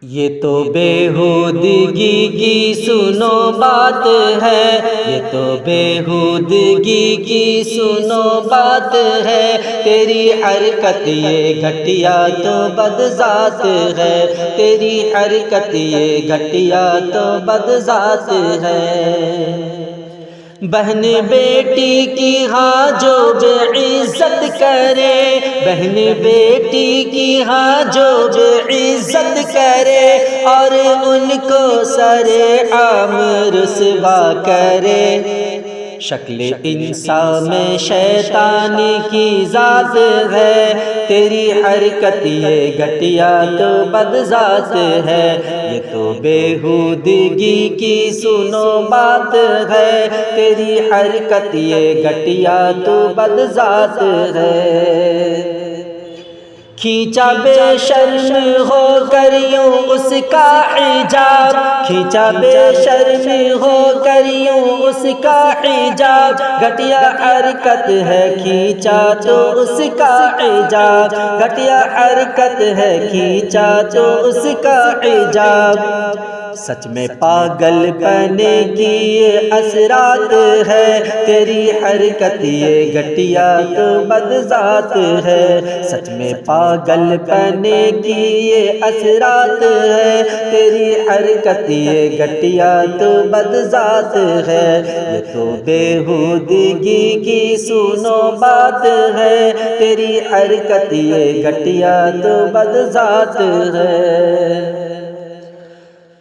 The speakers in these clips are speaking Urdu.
یہ تو بیہودگی کی سنو بات ہے، یہ تو بیہودگی کی سنو بات ہے، تیری حرکت یہ گھٹیا تو بدذات ہے، تیری حرکت یہ گھٹیا تو بدذات ہے۔ بہن بیٹی کی ہاں جو بے عزت کرے، بہن بیٹی کی ہاں جو بے عزت کرے، اور ان کو سرے عام رسوا کرے، شکل انسان میں شیطان کی ذات ہے، تیری حرکت یہ گھٹیا تو بدذات ہے، یہ تو بیہودگی کی سنو بات ہے، تیری حرکت یہ گھٹیا تو بدذات ہے۔ کھینچا بے شرم ہو کر یوں اس کا حجاب، کھینچا بے شرم ہو کر یوں اس کا حجاب، گھٹیا حرکت ہے کھینچا تو اس کا حجاب، گھٹیا حرکت ہے کھینچا تو اس کا حجاب۔ سچ میں پاگل پنے کی یہ اثرات ہے، تیری حرکت یہ گھٹیا تو بدذات ہے، سچ میں پاگل پنے کی یہ اثرات ہے، تیری حرکت یہ گھٹیا تو بدذات ہے، یہ تو بیہودگی کی سنو بات ہے، تیری حرکت یہ گھٹیا تو بدذات ہے۔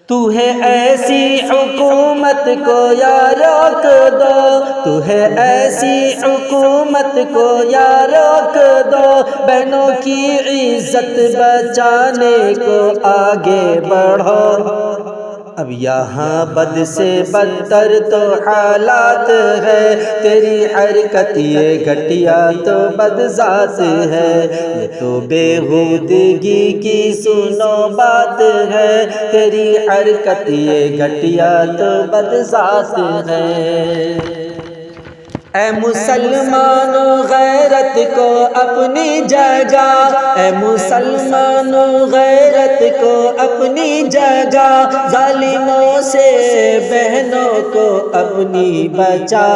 تو ہے ایسی حکومت کو یا روک دو، تو ہے ایسی حکومت کو یا روک دو، بہنوں کی عزت بچانے کو آگے بڑھو۔ اب یہاں بد سے بدتر تو حالات ہے، تیری حرکت یہ گھٹیا تو بدذات ہے، یہ تو بیہودگی کی سنو بات ہے، تیری حرکت یہ گھٹیا تو بدذات ہے۔ اے مسلمانوں غیرت کو اپنی جگہ، اے مسلمانوں غیرت کو اپنی جگہ، ظالموں سے بہنوں کو اپنی بچا،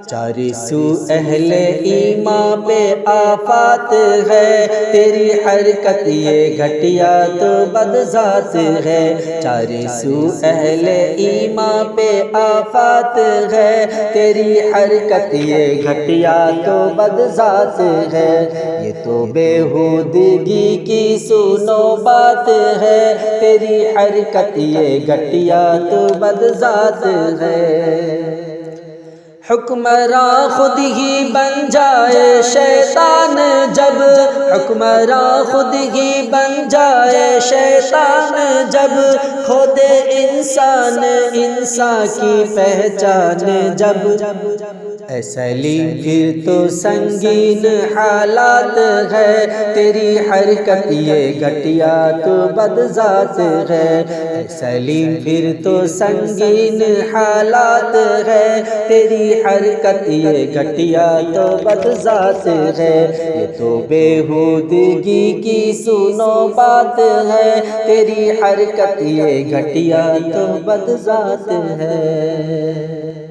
چارے سو اہل ایمان پہ آفات ہے، تیری حرکت یہ گھٹیا تو بدذات ہے، چارے سو اہل ایمان پہ آفات ہے، تیری حرکت یہ گھٹیا تو بدذات ہے، یہ تو بیہودگی کی سنو بات ہے، تیری حرکت یہ گھٹیا تو بدذات ہے۔ حکمراں خود ہی بن جائے شیطان جب، حکمراں خود ہی بن جائے شیطان جب، کھو دے انسان انسان کی پہچان جب، اے سلیم پھر تو سنگین حالات ہے، تیری حرکت یہ گھٹیا تو بدذات ہے، اے سلیم پھر تو سنگین حالات ہے، تیری حرکت یہ گھٹیا تو بدذات ہے، یہ تو بیہودگی کی سنو بات ہے، تیری حرکت یہ گھٹیا تو بدذات ہے۔